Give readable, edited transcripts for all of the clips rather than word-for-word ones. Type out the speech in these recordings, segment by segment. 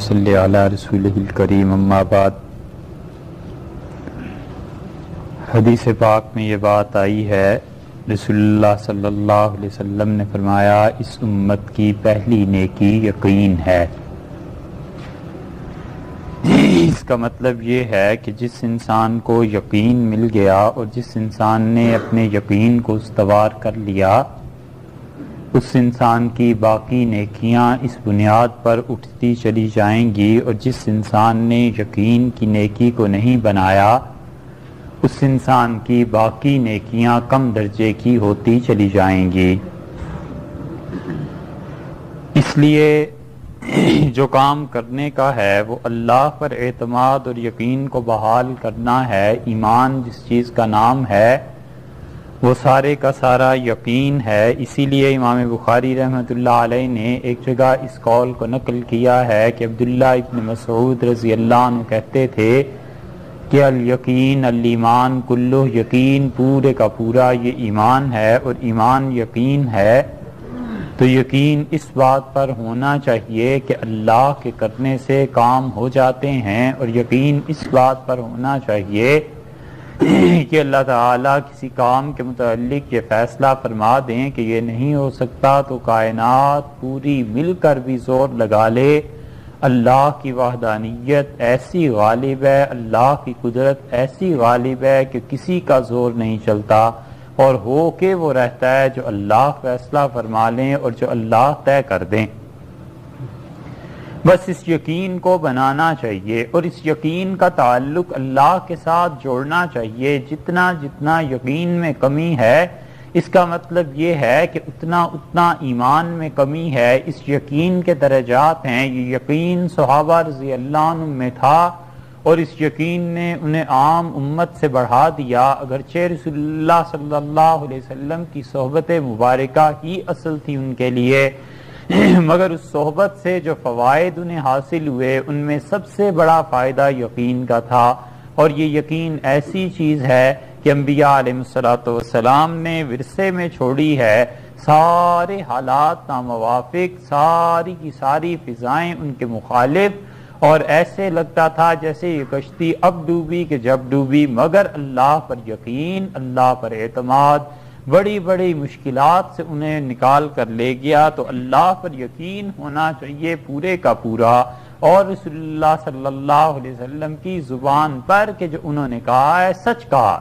صلی علی رسولہ الکریم اما بعد۔ حدیث پاک میں یہ بات آئی ہے، رسول اللہ صلی اللہ علیہ وسلم نے فرمایا اس امت کی پہلی نیکی یقین ہے۔ اس کا مطلب یہ ہے کہ جس انسان کو یقین مل گیا اور جس انسان نے اپنے یقین کو استوار کر لیا، اس انسان کی باقی نیکیاں اس بنیاد پر اٹھتی چلی جائیں گی، اور جس انسان نے یقین کی نیکی کو نہیں بنایا اس انسان کی باقی نیکیاں کم درجے کی ہوتی چلی جائیں گی۔ اس لیے جو کام کرنے کا ہے وہ اللہ پر اعتماد اور یقین کو بحال کرنا ہے۔ ایمان جس چیز کا نام ہے وہ سارے کا سارا یقین ہے۔ اسی لیے امام بخاری رحمۃ اللہ علیہ نے ایک جگہ اس قول کو نقل کیا ہے کہ عبداللہ ابن مسعود رضی اللہ عنہ کہتے تھے کہ الیقین الایمان کلہ، یقین پورے کا پورا یہ ایمان ہے، اور ایمان یقین ہے تو یقین اس بات پر ہونا چاہیے کہ اللہ کے کرنے سے کام ہو جاتے ہیں، اور یقین اس بات پر ہونا چاہیے کہ اللہ تعالیٰ کسی کام کے متعلق یہ فیصلہ فرما دیں کہ یہ نہیں ہو سکتا تو کائنات پوری مل کر بھی زور لگا لے۔ اللہ کی وحدانیت ایسی غالب ہے، اللہ کی قدرت ایسی غالب ہے کہ کسی کا زور نہیں چلتا، اور ہو کے وہ رہتا ہے جو اللہ فیصلہ فرما لیں اور جو اللہ طے کر دیں۔ بس اس یقین کو بنانا چاہیے، اور اس یقین کا تعلق اللہ کے ساتھ جوڑنا چاہیے۔ جتنا جتنا یقین میں کمی ہے، اس کا مطلب یہ ہے کہ اتنا اتنا ایمان میں کمی ہے۔ اس یقین کے درجات ہیں۔ یہ یقین صحابہ رضی اللہ عنہ میں تھا، اور اس یقین نے انہیں عام امت سے بڑھا دیا، اگرچہ رسول اللہ صلی اللہ علیہ وسلم کی صحبت مبارکہ ہی اصل تھی ان کے لیے، مگر اس صحبت سے جو فوائد انہیں حاصل ہوئے ان میں سب سے بڑا فائدہ یقین کا تھا۔ اور یہ یقین ایسی چیز ہے کہ انبیاء علیہ السلام نے ورثے میں چھوڑی ہے۔ سارے حالات ناموافق، ساری کی ساری فضائیں ان کے مخالف، اور ایسے لگتا تھا جیسے یہ کشتی اب ڈوبی کہ جب ڈوبی، مگر اللہ پر یقین، اللہ پر اعتماد بڑی بڑی مشکلات سے انہیں نکال کر لے گیا۔ تو اللہ پر یقین ہونا چاہیے پورے کا پورا، اور رسول اللہ صلی اللہ علیہ وسلم کی زبان پر کہ جو انہوں نے کہا ہے سچ کہا۔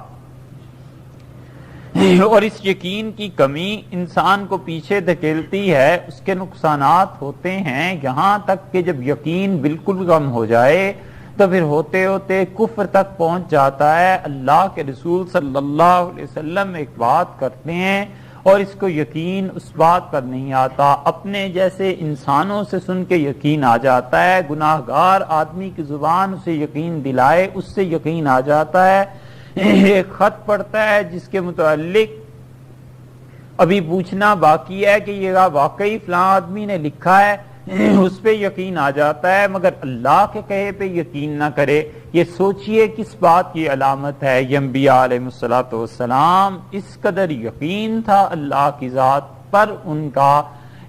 اور اس یقین کی کمی انسان کو پیچھے دھکیلتی ہے، اس کے نقصانات ہوتے ہیں، یہاں تک کہ جب یقین بالکل کم ہو جائے تو پھر ہوتے ہوتے کفر تک پہنچ جاتا ہے۔ اللہ کے رسول صلی اللہ علیہ وسلم ایک بات کرتے ہیں اور اس کو یقین اس بات پر نہیں آتا، اپنے جیسے انسانوں سے سن کے یقین آ جاتا ہے، گناہ گار آدمی کی زبان اسے یقین دلائے اس سے یقین آ جاتا ہے۔ ایک خط پڑھتا ہے جس کے متعلق ابھی پوچھنا باقی ہے کہ یہ واقعی فلاں آدمی نے لکھا ہے، اس پہ یقین آ جاتا ہے، مگر اللہ کے کہے پہ یقین نہ کرے۔ یہ سوچئے کس بات کی علامت ہے؟ یہ انبیاء علیہ السلام اس قدر یقین تھا اللہ کی ذات پر ان کا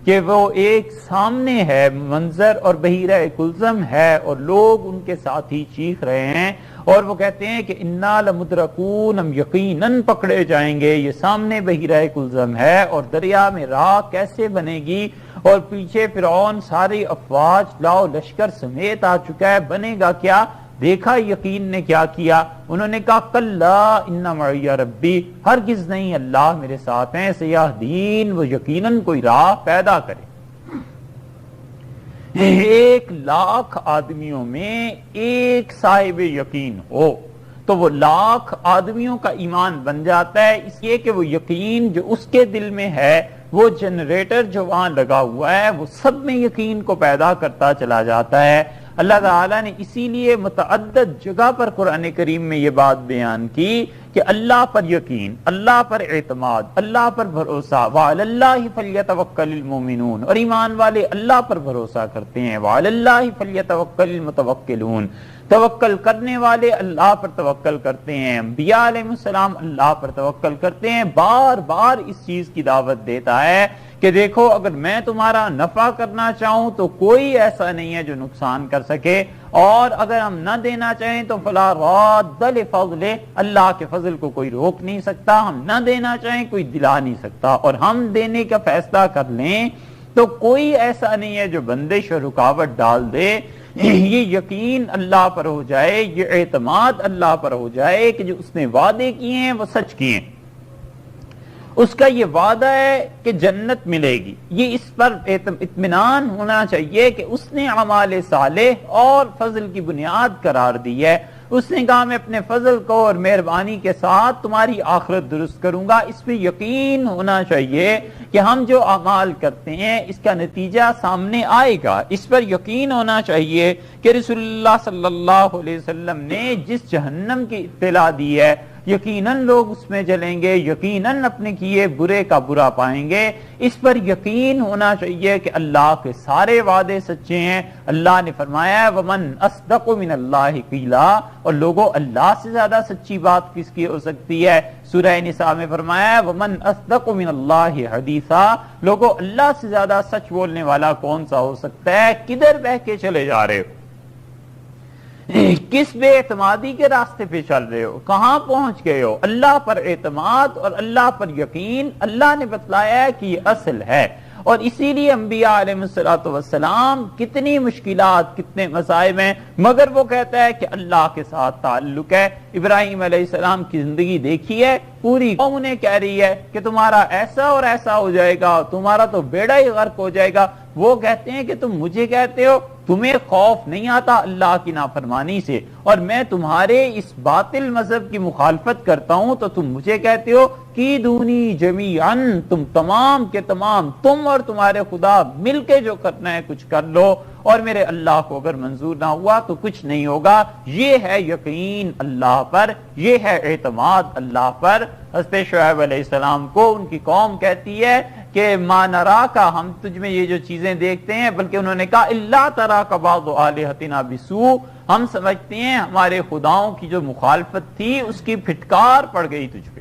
کہ وہ ایک سامنے ہے منظر اور بحیرہ کلثم ہے، اور لوگ ان کے ساتھ ہی چیخ رہے ہیں، اور وہ کہتے ہیں کہ انا لمدرکون، ہم یقیناً پکڑے جائیں گے۔ یہ سامنے بحیرہ کلثم ہے اور دریا میں راہ کیسے بنے گی، اور پیچھے فرعون ساری افواج لاؤ لشکر سمیت آ چکا ہے، بنے گا کیا؟ دیکھا یقین نے کیا کیا، انہوں نے کہا کلا ان معی ربی، ہرگز نہیں، اللہ میرے ساتھ ہیں، سیہدین، وہ یقیناً کوئی راہ پیدا کرے۔ 1,00,000 آدمیوں میں ایک صاحب یقین ہو تو وہ 1,00,000 آدمیوں کا ایمان بن جاتا ہے، اس لیے کہ وہ یقین جو اس کے دل میں ہے، وہ جنریٹر جو وہاں لگا ہوا ہے وہ سب میں یقین کو پیدا کرتا چلا جاتا ہے۔ اللہ تعالیٰ نے اسی لیے متعدد جگہ پر قرآن کریم میں یہ بات بیان کی کہ اللہ پر یقین، اللہ پر اعتماد، اللہ پر بھروسہ، وعلی اللہ فلیتوکل المؤمنون، اور ایمان والے اللہ پر بھروسہ کرتے ہیں، وعلی اللہ فلیتوکل المتوکلون، توکل کرنے والے اللہ پر توکل کرتے ہیں، انبیاء علیہ السلام اللہ پر توکل کرتے ہیں۔ بار بار اس چیز کی دعوت دیتا ہے کہ دیکھو اگر میں تمہارا نفع کرنا چاہوں تو کوئی ایسا نہیں ہے جو نقصان کر سکے، اور اگر ہم نہ دینا چاہیں تو فلا راد لفضل، اللہ کے فضل کو کوئی روک نہیں سکتا، ہم نہ دینا چاہیں کوئی دلا نہیں سکتا، اور ہم دینے کا فیصلہ کر لیں تو کوئی ایسا نہیں ہے جو بندش اور رکاوٹ ڈال دے۔ یہ یقین اللہ پر ہو جائے، یہ اعتماد اللہ پر ہو جائے کہ جو اس نے وعدے کیے ہیں وہ سچ کیے ہیں، اس کا یہ وعدہ ہے کہ جنت ملے گی، یہ اس پر اطمینان ہونا چاہیے کہ اس نے اعمال صالح اور فضل کی بنیاد قرار دی ہے۔ اس نے کہا میں اپنے فضل کو اور مہربانی کے ساتھ تمہاری آخرت درست کروں گا، اس پہ یقین ہونا چاہیے کہ ہم جو اعمال کرتے ہیں اس کا نتیجہ سامنے آئے گا، اس پر یقین ہونا چاہیے کہ رسول اللہ صلی اللہ علیہ وسلم نے جس جہنم کی اطلاع دی ہے یقیناً لوگ اس میں جلیں گے، یقیناً اپنے کیے برے کا برا پائیں گے، اس پر یقین ہونا چاہیے کہ اللہ کے سارے وعدے سچے ہیں۔ اللہ نے فرمایا ہے وَمَنْ أَصْدَقُ مِنَ اللَّهِ قِيلًا، اور لوگوں اللہ سے زیادہ سچی بات کس کی ہو سکتی ہے؟ سورہ نساء میں فرمایا ہے وَمَنْ أَصْدَقُ مِنَ اللَّهِ حَدِيثًا، لوگوں اللہ سے زیادہ سچ بولنے والا کون سا ہو سکتا ہے؟ کدھر بہ کے چلے جا رہے ہو؟ کس بے اعتمادی کے راستے پہ چل رہے ہو؟ کہاں پہنچ گئے ہو؟ اللہ پر اعتماد اور اللہ پر یقین اللہ نے بتلایا ہے کہ یہ اصل ہے، اور اسی لیے انبیاء علیہ السلام کتنی مشکلات، کتنے مصائب ہیں، مگر وہ کہتا ہے کہ اللہ کے ساتھ تعلق ہے۔ ابراہیم علیہ السلام کی زندگی دیکھی ہے، پوری قوم انہیں کہہ رہی ہے کہ تمہارا ایسا اور ایسا ہو جائے گا، تمہارا تو بیڑا ہی غرق ہو جائے گا، وہ کہتے ہیں کہ تم مجھے کہتے ہو تمہیں خوف نہیں آتا اللہ کی نافرمانی سے، اور میں تمہارے اس باطل مذہب کی مخالفت کرتا ہوں تو تم مجھے کہتے ہو کی دونی جمیعاً، تم تمام کے تمام، تم اور تمہارے خدا مل کے جو کرنا ہے کچھ کر لو، اور میرے اللہ کو اگر منظور نہ ہوا تو کچھ نہیں ہوگا۔ یہ ہے یقین اللہ پر، یہ ہے اعتماد اللہ پر۔ حضرت شعیب علیہ السلام کو ان کی قوم کہتی ہے کہ ما نراکا، ہم تجھ میں یہ جو چیزیں دیکھتے ہیں، بلکہ انہوں نے کہا الا تراک بعض آلہتنا بسوء، ہم سمجھتے ہیں ہمارے خداؤں کی جو مخالفت تھی اس کی پھٹکار پڑ گئی تجھ پہ،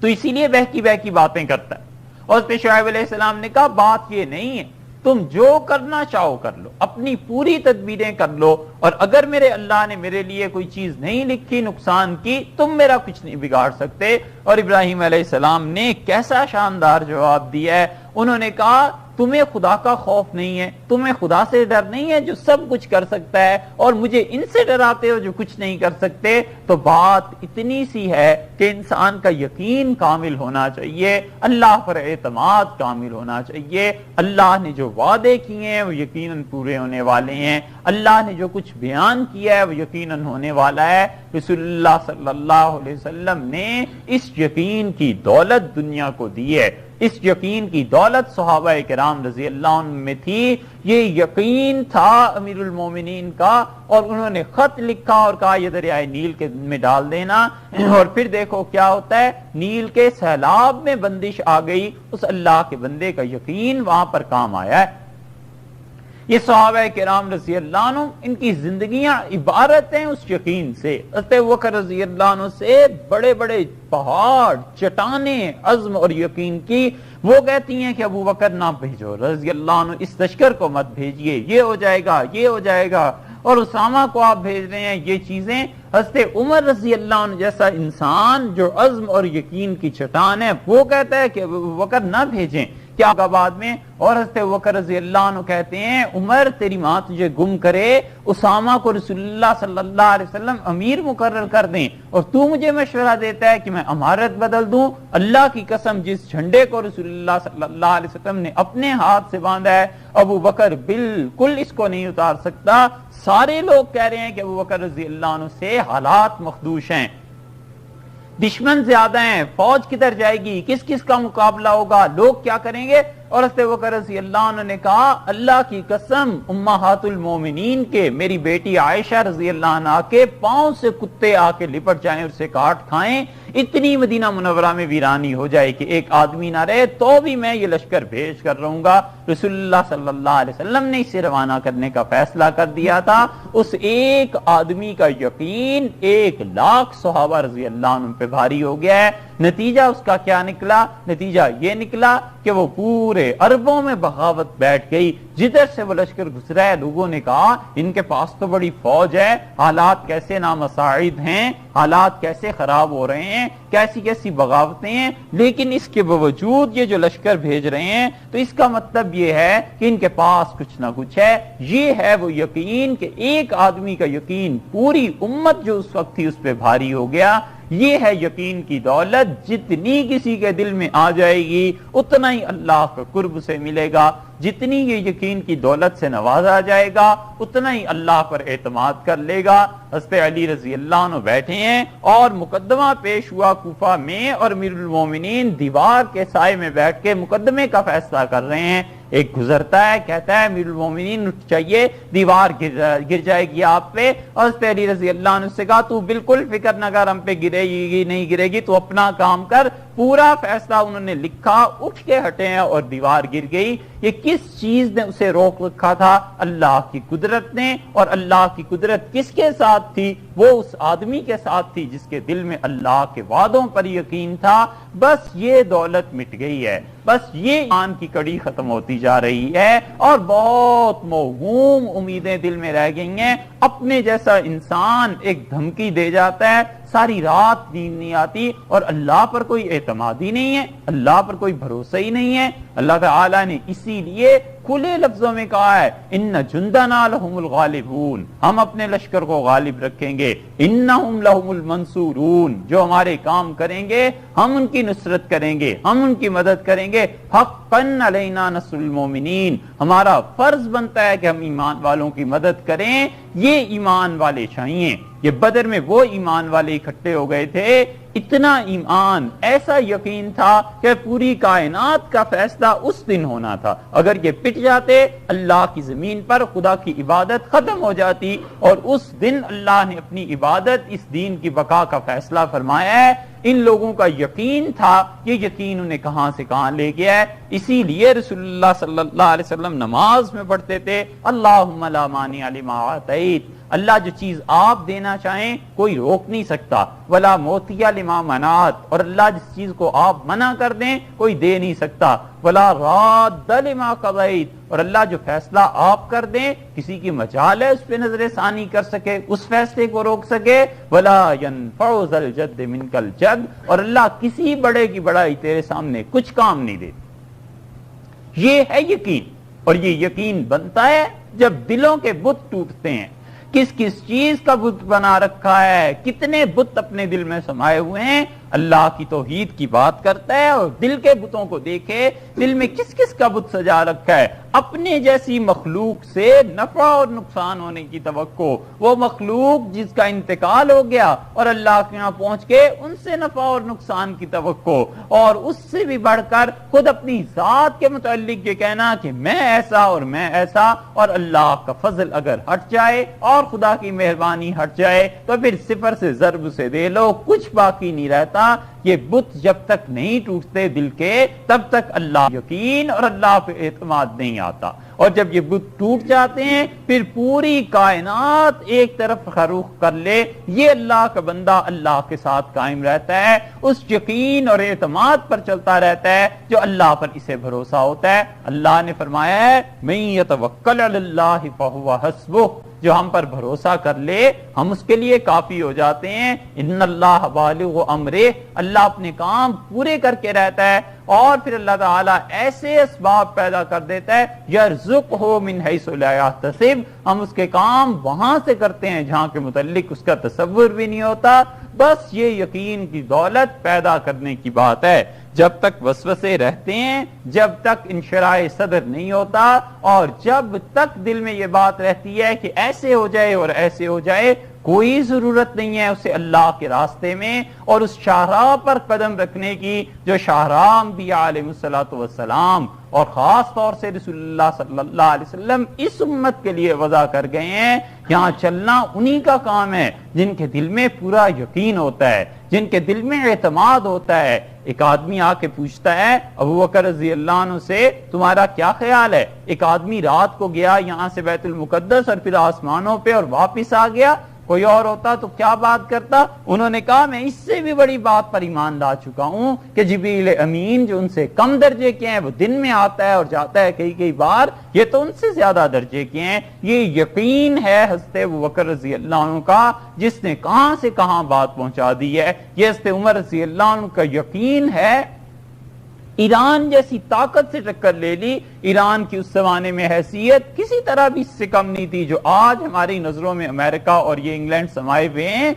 تو اسی لیے بہکی بہکی باتیں کرتا ہے۔ اور حضرت شعیب علیہ السلام نے کہا بات یہ نہیں ہے، تم جو کرنا چاہو کر لو، اپنی پوری تدبیریں کر لو، اور اگر میرے اللہ نے میرے لیے کوئی چیز نہیں لکھی نقصان کی، تم میرا کچھ نہیں بگاڑ سکتے۔ اور ابراہیم علیہ السلام نے کیسا شاندار جواب دیا ہے، انہوں نے کہا تمہیں خدا کا خوف نہیں ہے، تمہیں خدا سے ڈر نہیں ہے جو سب کچھ کر سکتا ہے، اور مجھے ان سے ڈراتے ہو جو کچھ نہیں کر سکتے۔ تو بات اتنی سی ہے کہ انسان کا یقین کامل ہونا چاہیے، اللہ پر اعتماد کامل ہونا چاہیے۔ اللہ نے جو وعدے کیے ہیں وہ یقیناً پورے ہونے والے ہیں، اللہ نے جو کچھ بیان کیا ہے وہ یقیناً ہونے والا ہے۔ رسول اللہ صلی اللہ علیہ وسلم نے اس یقین کی دولت دنیا کو دی ہے، اس یقین کی دولت صحابہ کرام رضی اللہ عنہ میں تھی۔ یہ یقین تھا امیر المومنین کا، اور انہوں نے خط لکھا اور کہا یہ دریائے نیل کے میں ڈال دینا، اور پھر دیکھو کیا ہوتا ہے، نیل کے سیلاب میں بندش آ گئی، اس اللہ کے بندے کا یقین وہاں پر کام آیا ہے۔ یہ صحابہ کرام رضی اللہ عنہ ان کی زندگیاں عبارت ہیں اس یقین سے۔ حضرت ابوبکر رضی اللہ عنہ سے بڑے بڑے پہاڑ، چٹانیں عزم اور یقین کی، وہ کہتی ہیں کہ ابوبکر نہ بھیجو رضی اللہ عنہ، اس لشکر کو مت بھیجیے، یہ ہو جائے گا، یہ ہو جائے گا، اور اسامہ کو آپ بھیج رہے ہیں، یہ چیزیں۔ حضرت عمر رضی اللہ عنہ جیسا انسان جو عزم اور یقین کی چٹان ہے، وہ کہتا ہے کہ ابوبکر نہ بھیجیں، کیا بعد میں؟ اور حضرت ابوبکر رضی اللہ عنہ کہتے ہیں عمر تیری ماں تجھے گم کرے، اسامہ کو رسول اللہ صلی اللہ علیہ وسلم امیر مقرر کر دیں، اور تو مجھے مشورہ دیتا ہے کہ میں امارت بدل دوں۔ اللہ کی قسم جس جھنڈے کو رسول اللہ صلی اللہ علیہ وسلم نے اپنے ہاتھ سے باندھا ہے، ابوبکر بالکل اس کو نہیں اتار سکتا۔ سارے لوگ کہہ رہے ہیں کہ ابوبکر رضی اللہ عنہ سے حالات مخدوش ہیں، دشمن زیادہ ہیں، فوج کدھر جائے گی، کس کس کا مقابلہ ہوگا، لوگ کیا کریں گے؟ اور حضرت ابوبکر رضی اللہ عنہ نے کہا اللہ کی قسم امہات المومنین کے میری بیٹی عائشہ رضی اللہ عنہ کے پاؤں سے کتے آ کے لپٹ جائیں اور اسے کاٹ کھائیں، اتنی مدینہ منورہ میں ویرانی ہو جائے کہ ایک آدمی نہ رہے، تو بھی میں یہ لشکر بھیج کر رہوں گا۔ رسول اللہ صلی اللہ علیہ وسلم نے اسے روانہ کرنے کا فیصلہ کر دیا تھا۔ اس ایک آدمی کا یقین 1,00,000 صحابہ رضی اللہ عنہ پہ بھاری ہو گیا ہے۔ نتیجہ اس کا کیا نکلا؟ نتیجہ یہ نکلا کہ وہ پورے عربوں میں بغاوت بیٹھ گئی۔ جدھر سے وہ لشکر گزرا ہے لوگوں نے کہا ان کے پاس تو بڑی فوج ہے، حالات کیسے نامساعد ہیں، حالات کیسے خراب ہو رہے ہیں، کیسی کیسی بغاوتیں ہیں، لیکن اس کے باوجود یہ جو لشکر بھیج رہے ہیں تو اس کا مطلب یہ ہے کہ ان کے پاس کچھ نہ کچھ ہے۔ یہ ہے وہ یقین کہ ایک آدمی کا یقین پوری امت جو اس وقت تھی اس پہ بھاری ہو گیا۔ یہ ہے یقین کی دولت، جتنی کسی کے دل میں آ جائے گی اتنا ہی اللہ کا قرب سے ملے گا، جتنی یہ یقین کی دولت سے نوازا جائے گا اتنا ہی اللہ پر اعتماد کر لے گا۔ حضرت علی رضی اللہ عنہ بیٹھے ہیں اور مقدمہ پیش ہوا کوفہ میں، اور امیر المومنین دیوار کے سائے میں بیٹھ کے مقدمے کا فیصلہ کر رہے ہیں۔ ایک گزرتا ہے کہتا ہے امیر المومنین اٹھ چاہیے، دیوار گر جائے گی آپ پہ، اور حضرت علی رضی اللہ عنہ سے کہا تو بالکل فکر نہ کر، ہم پہ گرے گی نہیں گرے گی، تو اپنا کام کر۔ پورا فیصلہ انہوں نے لکھا، اٹھ کے ہٹے ہیں اور دیوار گر گئی۔ یہ کس چیز نے اسے روک رکھا تھا؟ اللہ کی قدرت نے، اور اللہ کی قدرت کس کے ساتھ تھی؟ وہ اس آدمی کے ساتھ تھی جس کے دل میں اللہ کے وعدوں پر یقین تھا۔ بس یہ دولت مٹ گئی ہے، بس یہ ایمان کی کڑی ختم ہوتی جا رہی ہے، اور بہت موہوم امیدیں دل میں رہ گئی ہیں۔ اپنے جیسا انسان ایک دھمکی دے جاتا ہے، ساری رات نیند نہیں آتی، اور اللہ پر کوئی اعتماد ہی نہیں ہے، اللہ پر کوئی بھروسہ ہی نہیں ہے۔ اللہ تعالیٰ نے اسی لیے کھلے لفظوں میں کہا ہے ان جندنا لہم الغالبون، ہم اپنے لشکر کو غالب رکھیں گے، انہم لہم المنصورون، جو ہمارے کام کریں گے ہم ان کی نصرت کریں گے، ہم ان کی مدد کریں گے۔ حقا علینا نصر المومنین، ہمارا فرض بنتا ہے کہ ہم ایمان والوں کی مدد کریں۔ یہ ایمان والے چاہیے، یہ بدر میں وہ ایمان والے اکٹھے ہو گئے تھے، اتنا ایمان، ایسا یقین تھا کہ پوری کائنات کا فیصلہ اس دن ہونا تھا۔ اگر یہ پٹ جاتے اللہ کی زمین پر خدا کی عبادت ختم ہو جاتی، اور اس دن اللہ نے اپنی عبادت اس دین کی بقا کا فیصلہ فرمایا ہے۔ ان لوگوں کا یقین تھا، یہ یقین انہیں کہاں سے کہاں لے گیا ہے۔ اسی لیے رسول اللہ صلی اللہ علیہ وسلم نماز میں پڑھتے تھے اللہم لا مانع لما اعطیت، اللہ جو چیز آپ دینا چاہیں کوئی روک نہیں سکتا، ولا موتیہ لما منعت، اور اللہ جس چیز کو آپ منع کر دیں کوئی دے نہیں سکتا، ولا راد لما قضیت، اور اللہ جو فیصلہ آپ کر دیں کسی کی مجال ہے اس پہ نظر ثانی کر سکے، اس فیصلے کو روک سکے، ولا ينفع ذا الجد منک الجد، اور اللہ کسی بڑے کی بڑائی تیرے سامنے کچھ کام نہیں دیتی۔ یہ ہے یقین، اور یہ یقین بنتا ہے جب دلوں کے بت ٹوٹتے ہیں۔ کس کس چیز کا بت بنا رکھا ہے، کتنے بت اپنے دل میں سمائے ہوئے ہیں۔ اللہ کی توحید کی بات کرتا ہے اور دل کے بتوں کو دیکھے، دل میں کس کس کا بت سجا رکھا ہے۔ اپنے جیسی مخلوق سے نفع اور نقصان ہونے کی توقع، وہ مخلوق جس کا انتقال ہو گیا اور اللہ کے یہاں پہنچ کے ان سے نفع اور نقصان کی توقع، اور اس سے بھی بڑھ کر خود اپنی ذات کے متعلق یہ کہنا کہ میں ایسا اور میں ایسا، اور اللہ کا فضل اگر ہٹ جائے اور خدا کی مہربانی ہٹ جائے تو پھر صفر سے ضرب سے دے لو، کچھ باقی نہیں رہتا۔ یہ بت جب تک نہیں ٹوٹتے دل کے تب تک اللہ یقین اور اللہ پہ اعتماد نہیں آتا، اور جب یہ بت ٹوٹ جاتے ہیں پھر پوری کائنات ایک طرف رخ کر لے، یہ اللہ کا بندہ اللہ کے ساتھ قائم رہتا ہے، اس یقین اور اعتماد پر چلتا رہتا ہے جو اللہ پر اسے بھروسہ ہوتا ہے۔ اللہ نے فرمایا ہے من یتوکل علی اللہ فہو حسبہ، جو ہم پر بھروسہ کر لے ہم اس کے لیے کافی ہو جاتے ہیں۔ ان اللہ بالغ امرہ، اللہ اپنے کام پورے کر کے رہتا ہے، اور پھر اللہ تعالیٰ ایسے اسباب پیدا کر دیتا ہے یرزقہ من حیث لا یحتسب، ہم اس کے کام وہاں سے کرتے ہیں جہاں کے متعلق اس کا تصور بھی نہیں ہوتا۔ بس یہ یقین کی دولت پیدا کرنے کی بات ہے۔ جب تک وسوسے رہتے ہیں، جب تک انشراح صدر نہیں ہوتا، اور جب تک دل میں یہ بات رہتی ہے کہ ایسے ہو جائے اور ایسے ہو جائے، کوئی ضرورت نہیں ہے اسے اللہ کے راستے میں اور اس شاہراہ پر قدم رکھنے کی جو شاہراہ انبیاء علیہ الصلوۃ والسلام اور خاص طور سے رسول اللہ صلی اللہ علیہ وسلم اس امت کے لیے وضع کر گئے ہیں. یہاں چلنا انہی کا کام ہے جن کے دل میں پورا یقین ہوتا ہے, جن کے دل میں اعتماد ہوتا ہے. ایک آدمی آ کے پوچھتا ہے ابو بکر رضی اللہ عنہ سے تمہارا کیا خیال ہے؟ ایک آدمی رات کو گیا یہاں سے بیت المقدس اور پھر آسمانوں پہ اور واپس آ گیا, کوئی اور ہوتا تو کیا بات کرتا؟ انہوں نے کہا میں اس سے بھی بڑی بات پر ایمان لا چکا ہوں کہ جبریل امین جو ان سے کم درجے کے ہیں وہ دن میں آتا ہے اور جاتا ہے کئی بار, یہ تو ان سے زیادہ درجے کے ہیں. یہ یقین ہے حضرت ابو بکر رضی اللہ عنہ کا جس نے کہاں سے کہاں بات پہنچا دی ہے. یہ حضرت عمر رضی اللہ عنہ کا یقین ہے. ایران جیسی طاقت سے ٹکر لے لی, ایران کی اس زمانے میں حیثیت کسی طرح بھی اس سے کم نہیں تھی. جو آج ہماری نظروں میں امریکہ اور یہ انگلینڈ سمائے ہوئے ہیں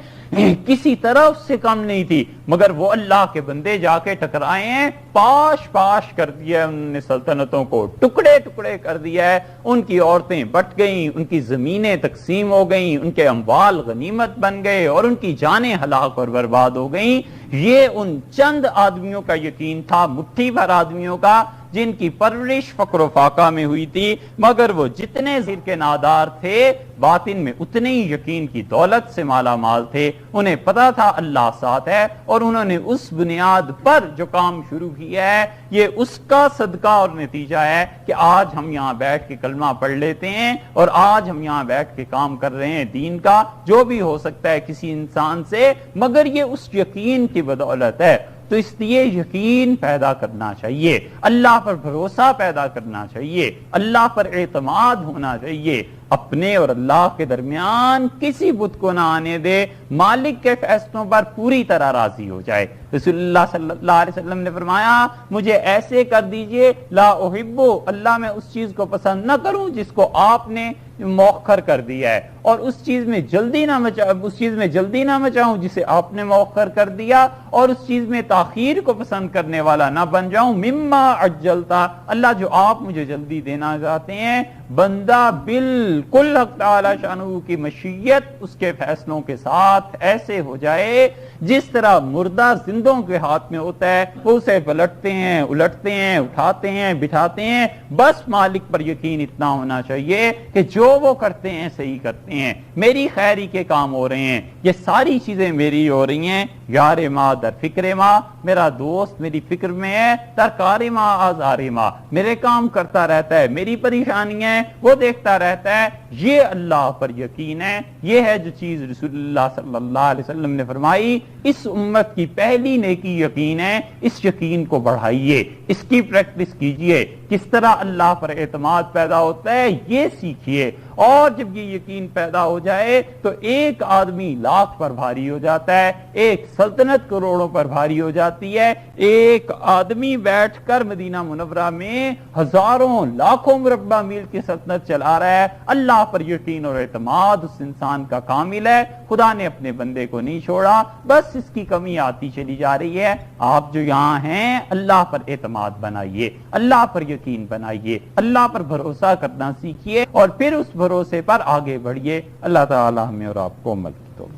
کسی طرح اس سے کم نہیں تھی, مگر وہ اللہ کے بندے جا کے ٹکرائے ہیں, پاش پاش کر دیا ہے انہوں نے, سلطنتوں کو ٹکڑے ٹکڑے کر دیا ہے. ان کی عورتیں بٹ گئیں, ان کی زمینیں تقسیم ہو گئیں, ان کے اموال غنیمت بن گئے اور ان کی جانیں ہلاک اور برباد ہو گئیں. یہ ان چند آدمیوں کا یقین تھا, مٹھی بھر آدمیوں کا, جن کی پرورش فقر و فاقہ میں ہوئی تھی, مگر وہ جتنے زیر کے نادار تھے باطن میں اتنے ہی یقین کی دولت سے مالا مال تھے. انہیں پتا تھا اللہ ساتھ ہے اور انہوں نے اس بنیاد پر جو کام شروع کیا ہے یہ اس کا صدقہ اور نتیجہ ہے کہ آج ہم یہاں بیٹھ کے کلمہ پڑھ لیتے ہیں اور آج ہم یہاں بیٹھ کے کام کر رہے ہیں دین کا, جو بھی ہو سکتا ہے کسی انسان سے, مگر یہ اس یقین کی بدولت ہے. تو اس لیے یقین پیدا کرنا چاہیے, اللہ پر بھروسہ پیدا کرنا چاہیے, اللہ پر اعتماد ہونا چاہیے. اپنے اور اللہ کے درمیان کسی بت کو نہ آنے دے, مالک کے فیصلوں پر پوری طرح راضی ہو جائے. رسول اللہ صلی اللہ علیہ وسلم نے فرمایا مجھے ایسے کر دیجئے لا احبو, اللہ میں اس چیز کو پسند نہ کروں جس کو آپ نے مؤخر کر دیا ہے, اور اس چیز میں جلدی نہ مچاؤں جسے آپ نے مؤخر کر دیا, اور اس چیز میں تاخیر کو پسند کرنے والا نہ بن جاؤں. مما عجلتا, اللہ جو آپ مجھے جلدی دینا چاہتے ہیں, بندہ بالکل حق تعالی شانہ کی مشیت اس کے فیصلوں کے ساتھ ایسے ہو جائے جس طرح مردہ زندوں کے ہاتھ میں ہوتا ہے, وہ اسے پلٹتے ہیں, الٹتے ہیں, اٹھاتے ہیں, بٹھاتے ہیں. بس مالک پر یقین اتنا ہونا چاہیے کہ جو وہ کرتے ہیں صحیح کرتے ہیں, میری خیری کے کام ہو رہے ہیں, یہ ساری چیزیں میری ہو رہی ہیں. یار ماں در فکر ماں, میرا دوست میری فکر میں ہے, در کار ماں آزار ماں, میرے کام کرتا رہتا ہے, میری پریشانیاں وہ دیکھتا رہتا ہے. یہ اللہ پر یقین ہے. یہ ہے جو چیز رسول اللہ صلی اللہ علیہ وسلم نے فرمائی, اس امت کی پہلی نیکی یقین ہے. اس یقین کو بڑھائیے, اس کی پریکٹس کیجئے. کس طرح اللہ پر اعتماد پیدا ہوتا ہے یہ سیکھیے, اور جب یہ یقین پیدا ہو جائے تو ایک آدمی لاکھ پر بھاری ہو جاتا ہے, ایک سلطنت کروڑوں پر بھاری ہو جاتی ہے. ایک آدمی بیٹھ کر مدینہ منورہ میں ہزاروں لاکھوں مربع میل کی سلطنت چلا رہا ہے. اللہ پر یقین اور اعتماد اس انسان کا کامل ہے. خدا نے اپنے بندے کو نہیں چھوڑا, بس اس کی کمی آتی چلی جا رہی ہے. آپ جو یہاں ہیں اللہ پر اعتماد بنائیے, اللہ پر یقین بنائیے, اللہ پر بھروسہ کرنا سیکھیے, اور پھر اس بھروسے پر آگے بڑھیے. اللہ تعالی ہمیں اور آپ کو عمل کی توفیق